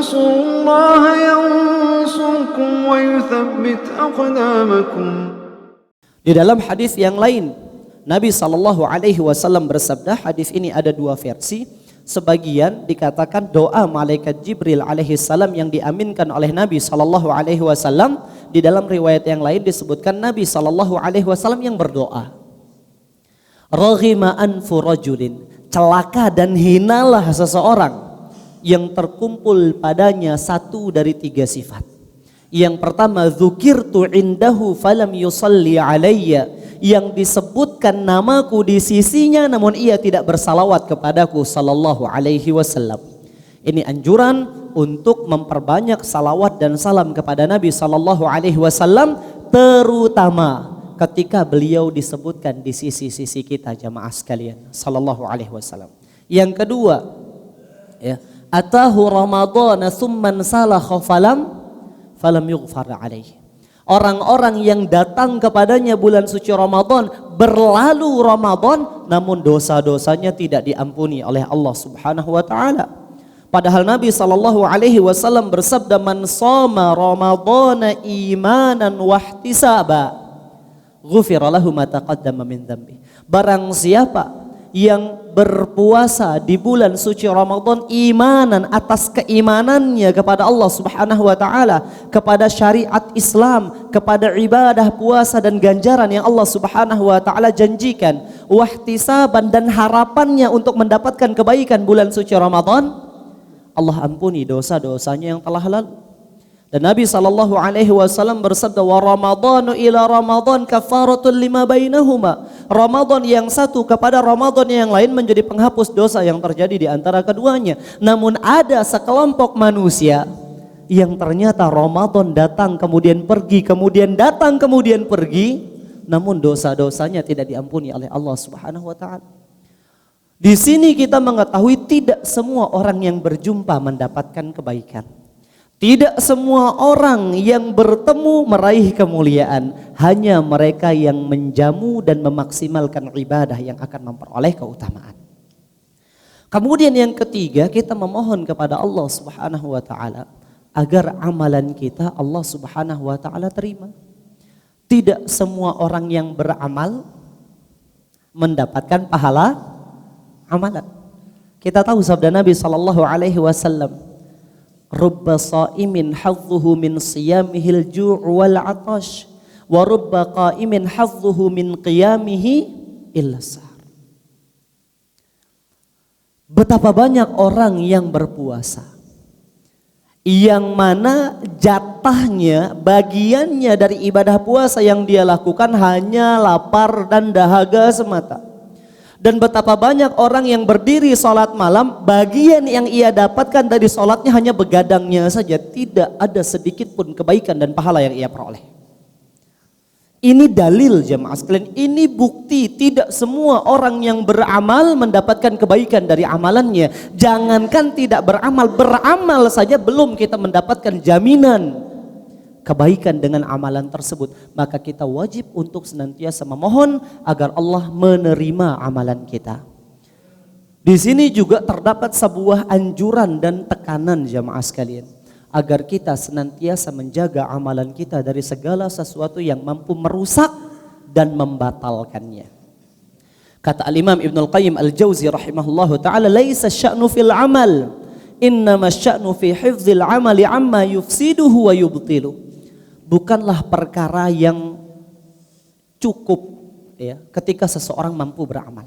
تنصروا الله ينصركم ويثبت أقدامكم. Di dalam hadis yang lain, Nabi SAW bersabda, hadis ini ada dua versi. Sebagian dikatakan doa malaikat Jibril alaihissalam yang diaminkan oleh Nabi SAW. Di dalam riwayat yang lain disebutkan Nabi SAW yang berdoa. Raghima anfu rajulin, celaka dan hinalah seseorang yang terkumpul padanya satu dari tiga sifat. Yang pertama, dzukirtu indahu falam yusalli alayya, yang disebutkan namaku di sisinya namun ia tidak bersalawat kepadaku sallallahu alaihi wasallam. Ini anjuran untuk memperbanyak salawat dan salam kepada Nabi sallallahu alaihi wasallam, terutama ketika beliau disebutkan di sisi-sisi kita jamaah sekalian sallallahu alaihi wasallam. Yang kedua, ya, atahu ramadhana tsumman salakha falam yughfar alaihi. Orang-orang yang datang kepadanya bulan suci Ramadan, berlalu Ramadan namun dosa-dosanya tidak diampuni oleh Allah Subhanahu wa taala. Padahal Nabi sallallahu alaihi wasallam bersabda, man shoma ramadhana imanan wahtisaba ghufira lahu ma taqaddama min dzambi. Barang siapa yang berpuasa di bulan suci Ramadan imanan, atas keimanannya kepada Allah Subhanahu wa taala, kepada syariat Islam, kepada ibadah puasa dan ganjaran yang Allah Subhanahu wa taala janjikan, wahtisaban dan harapannya untuk mendapatkan kebaikan bulan suci Ramadan, Allah ampuni dosa-dosanya yang telah lalu. Dan Nabi sallallahu alaihi wasallam bersabda, wa ramadhanu ila ramadhan kafaratun lima bainahuma. Ramadan yang satu kepada Ramadan yang lain menjadi penghapus dosa yang terjadi di antara keduanya. Namun ada sekelompok manusia yang ternyata Ramadan datang kemudian pergi, kemudian datang kemudian pergi, namun dosa-dosanya tidak diampuni oleh Allah Subhanahu wa taala. Di sini kita mengetahui tidak semua orang yang berjumpa mendapatkan kebaikan. Tidak semua orang yang bertemu meraih kemuliaan, hanya mereka yang menjamu dan memaksimalkan ibadah yang akan memperoleh keutamaan. Kemudian yang ketiga, kita memohon kepada Allah Subhanahu wa taala agar amalan kita Allah Subhanahu wa taala terima. Tidak semua orang yang beramal mendapatkan pahala amalan. Kita tahu sabda Nabi sallallahu alaihi wasallam, rubba sha'imin hadzuhu min siyamihil ju' wal 'atash wa rubba qa'imin hadzuhu min qiyamihi illa sahar. Betapa banyak orang yang berpuasa yang mana jatahnya, bagiannya dari ibadah puasa yang dia lakukan hanya lapar dan dahaga semata. Dan betapa banyak orang yang berdiri sholat malam, bagian yang ia dapatkan dari sholatnya hanya begadangnya saja, tidak ada sedikit pun kebaikan dan pahala yang ia peroleh. Ini dalil jemaah sekalian, ini bukti tidak semua orang yang beramal mendapatkan kebaikan dari amalannya. Jangankan tidak beramal, beramal saja belum kita mendapatkan jaminan kebaikan dengan amalan tersebut. Maka kita wajib untuk senantiasa memohon agar Allah menerima amalan kita. Di sini juga terdapat sebuah anjuran dan tekanan jamaah sekalian, agar kita senantiasa menjaga amalan kita dari segala sesuatu yang mampu merusak dan membatalkannya. Kata Al-Imam Ibnul Qayyim Al-Jauzi rahimahullahu ta'ala, laisa sya'nu fil amal, innama sya'nu fi hifzil amali amma yufsiduhu wa yubtilu. Bukanlah perkara yang cukup ya ketika seseorang mampu beramal.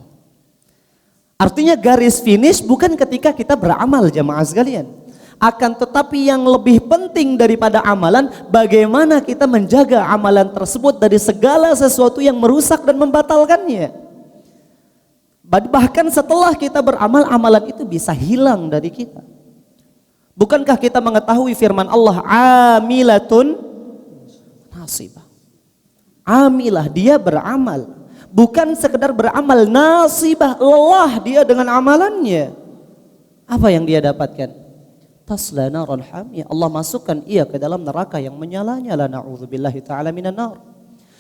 Artinya garis finish bukan ketika kita beramal jamaah sekalian. Akan tetapi yang lebih penting daripada amalan, bagaimana kita menjaga amalan tersebut dari segala sesuatu yang merusak dan membatalkannya. Bahkan setelah kita beramal, amalan itu bisa hilang dari kita. Bukankah kita mengetahui firman Allah, amilatun nasibah. Amilah, dia beramal, bukan sekedar beramal, nasibah, lelah dia dengan amalannya. Apa yang dia dapatkan? Tasla naran hamiyah, Allah masukkan ia ke dalam neraka yang menyala-nyala, na'udzubillahi ta'ala minan nar.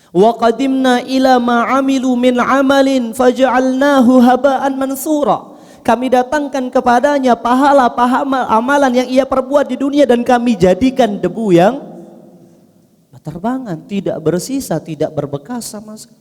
Wa qadimna ila ma amilu min amalin faja'alnahu haba'an mansura. kami datangkan kepadanya pahala-pahala amalan yang ia perbuat di dunia dan kami jadikan debu yang berterbangan, tidak bersisa, tidak berbekas sama sekali.